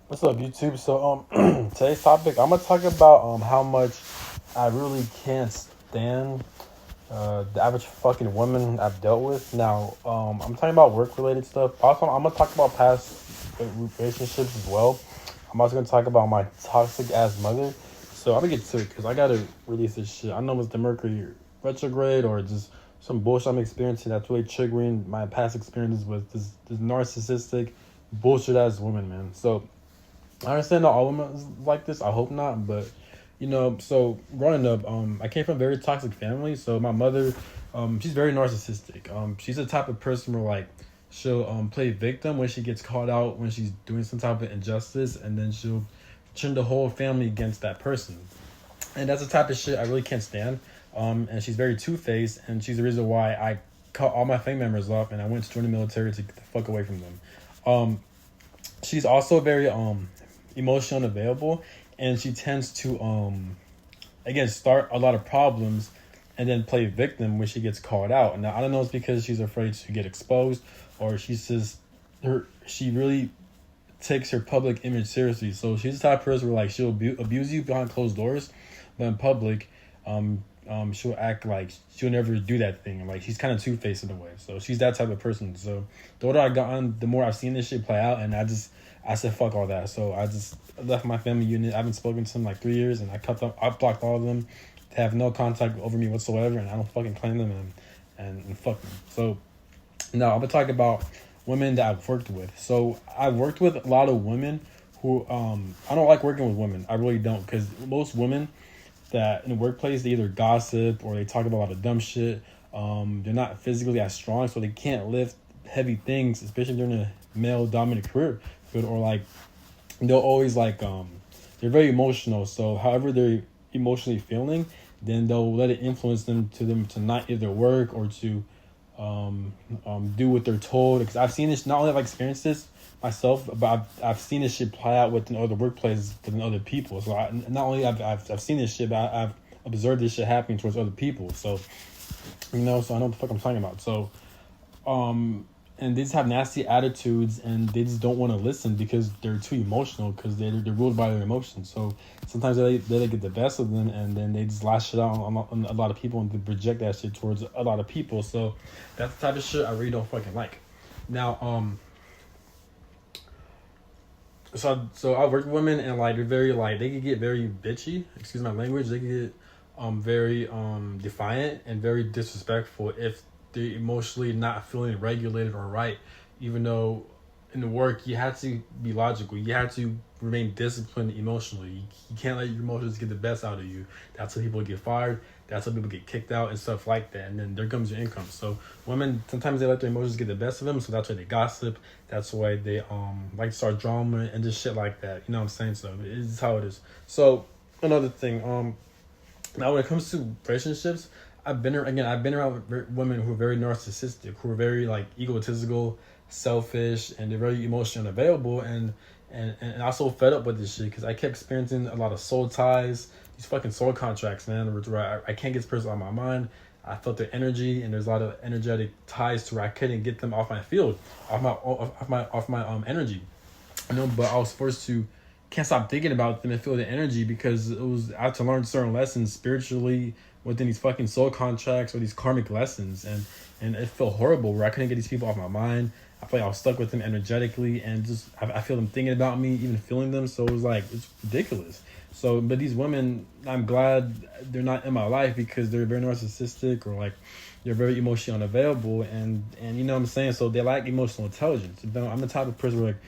What's up, YouTube? So, today's topic, I'm gonna talk about how much I really can't stand the average fucking woman I've dealt with. Now, I'm talking about work related stuff. Also, I'm gonna talk about past relationships as well. I'm also gonna talk about my toxic ass mother. So I'm gonna get to it because I gotta release this shit. I know it's the Mercury retrograde or just some bullshit I'm experiencing that's really triggering my past experiences with this narcissistic bullshit ass woman, man. So I understand not all women is like this. I hope not, but so growing up, I came from a very toxic family. So my mother, she's very narcissistic. She's the type of person where like she'll play victim when she gets caught out when she's doing some type of injustice, and then she'll turn the whole family against that person. And that's the type of shit I really can't stand. And she's very two faced, and she's the reason why I cut all my family members off and I went to join the military to get the fuck away from them. Um, she's also very emotional and available, and she tends to again start a lot of problems and then play victim when she gets called out. And now I don't know if it's because she's afraid to get exposed, or she's just she really takes her public image seriously. So she's the type of person where like she'll abuse you behind closed doors, but in public, she'll act like she'll never do that thing. Like she's kind of two faced in a way. So she's that type of person. So the older I got on, the more I've seen this shit play out, and I said fuck all that. So I just left my family unit. I haven't spoken to them like 3 years, and I cut them. I blocked all of them. They have no contact over me whatsoever, and I don't fucking claim them and fuck them. So now I'm gonna talk about women that I've worked with. So I've worked with a lot of women who I don't like working with women. I really don't, because most women that in the workplace they either gossip or they talk about a lot of dumb shit. They're not physically as strong, so they can't lift heavy things, especially during a male dominant career field. Or like they'll always like they're very emotional. So however they're emotionally feeling, then they'll let it influence them to not either work or to do what they're told. Because I've seen this, not only have I experienced this myself, but I've seen this shit play out within other workplaces within other people. So not only I've seen this shit, but I've observed this shit happening towards other people. So so I know what the fuck I'm talking about. So and they just have nasty attitudes, and they just don't want to listen because they're too emotional, because they're ruled by their emotions. So sometimes they get the best of them, and then they just lash it out on a lot of people, and they project that shit towards a lot of people. So that's the type of shit I really don't fucking like. Now so I work with women, and like they're very like they can get very bitchy, excuse my language. They can get very defiant and very disrespectful if they're emotionally not feeling regulated or right. Even though in the work you have to be logical, you have to remain disciplined emotionally. You can't let your emotions get the best out of you. That's how people get fired. That's how people get kicked out and stuff like that. And then there comes your income. So women sometimes they let their emotions get the best of them. So that's why they gossip. That's why they like to start drama and just shit like that. You know what I'm saying? So it's how it is. So another thing, now when it comes to relationships, I've been around women who are very narcissistic, who are very like egotistical, selfish, and they're very emotionally unavailable, and I'm so fed up with this shit because I kept experiencing a lot of soul ties, these fucking soul contracts, man, where I can't get this person out of my mind. I felt their energy, and there's a lot of energetic ties to where I couldn't get them off my field, off my energy. But I was forced to can't stop thinking about them and feel the energy, because I had to learn certain lessons spiritually within these fucking soul contracts or these karmic lessons, and it felt horrible where I couldn't get these people off my mind. I feel like I was stuck with them energetically, and just I feel them thinking about me, even feeling them. So it was like it's ridiculous. So, but these women, I'm glad they're not in my life, because they're very narcissistic, or like they're very emotionally unavailable, and you know what I'm saying. So they lack emotional intelligence. I'm the type of person where like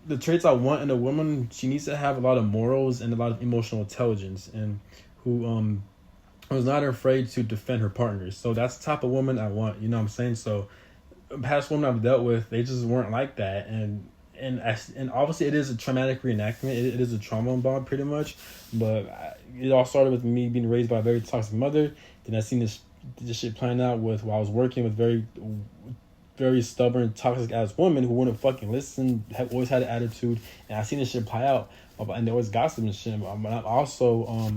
the traits I want in a woman, she needs to have a lot of morals and a lot of emotional intelligence, and who was not afraid to defend her partners. So that's the type of woman I want. You know what I'm saying? So past women I've dealt with, they just weren't like that, and obviously it is a traumatic reenactment. It is a trauma bond pretty much, but it all started with me being raised by a very toxic mother. Then I seen this shit playing out with while I was working with very stubborn, toxic ass woman who wouldn't fucking listen, have always had an attitude, and I seen this shit play out, and there was gossip and shit. But I've also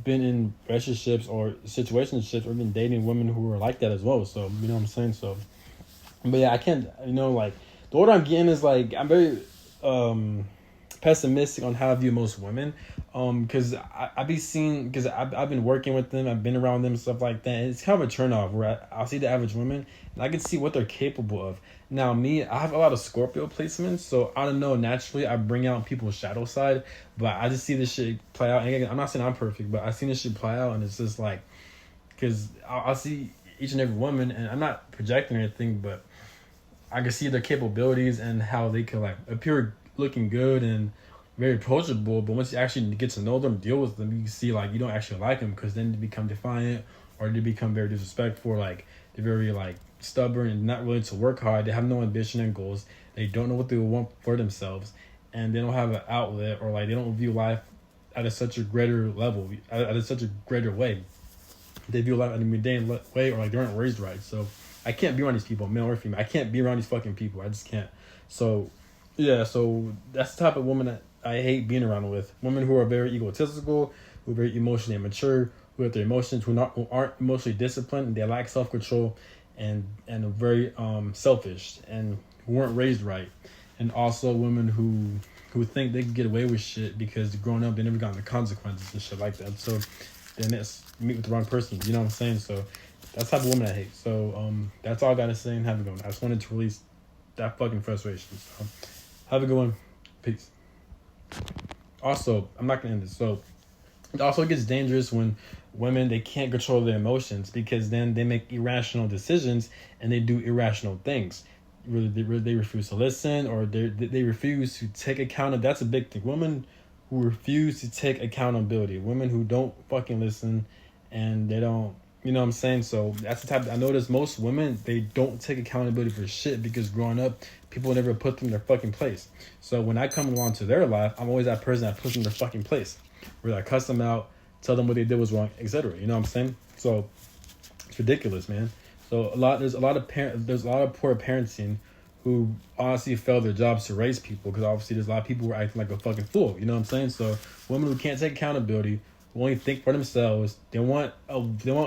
been in relationships or situationships or been dating women who were like that as well. So you know what I'm saying. So, but yeah, I can't. Like the order I'm getting is like I'm very pessimistic on how I view most women. Because I be seeing, because I've been working with them, I've been around them, stuff like that. And it's kind of a turn off where I'll see the average woman and I can see what they're capable of. Now, me, I have a lot of Scorpio placements, so I don't know, naturally I bring out people's shadow side, but I just see this shit play out. And again, I'm not saying I'm perfect, but I've seen this shit play out, and it's just like, because I'll see each and every woman, and I'm not projecting or anything, but I can see their capabilities and how they can like appear looking good and very approachable. But once you actually get to know them, deal with them, you can see like you don't actually like them, because then they become defiant or they become very disrespectful. Like they're very like stubborn and not willing to work hard. They have no ambition and goals. They don't know what they want for themselves, and they don't have an outlet, or like they don't view life at such a greater level, at such a greater way. They view life in a mundane way, or like they aren't raised right. So I can't be around these people, male or female. I can't be around these fucking people. I just can't. So yeah, so that's the type of woman that I hate being around with. Women who are very egotistical, who are very emotionally immature, who have their emotions, who aren't emotionally disciplined, and they lack self-control, and are very selfish, and who weren't raised right. And also women who think they can get away with shit because growing up they never got the consequences and shit like that. So then it's meet with the wrong person. You know what I'm saying? So that's the type of woman I hate. So that's all I gotta say, and have a good one. I just wanted to release that fucking frustration. So have a good one. Peace. Also, I'm not gonna end this. So it also gets dangerous when women, they can't control their emotions, because then they make irrational decisions and they do irrational things. They refuse to listen, or they refuse to take account. That's a big thing. Women who refuse to take accountability. Women who don't fucking listen, and they don't, you know what I'm saying? So that's the type. I notice most women, they don't take accountability for shit, because growing up, people never put them in their fucking place. So when I come along to their life, I'm always that person that puts them in their fucking place, where I cuss them out, tell them what they did was wrong, etc. You know what I'm saying? So it's ridiculous, man. So there's a lot of poor parenting who honestly fail their jobs to raise people, because obviously there's a lot of people who are acting like a fucking fool. You know what I'm saying? So women who can't take accountability, who only think for themselves, they want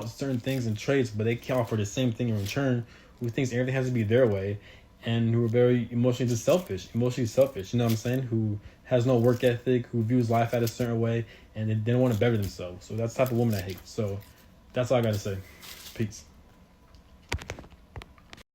certain things and traits, but they can't offer the same thing in return. Who thinks everything has to be their way, and who are very emotionally selfish. You know what I'm saying? Who has no work ethic, who views life at a certain way, and they don't want to better themselves. So that's the type of woman I hate. So that's all I gotta say. Peace.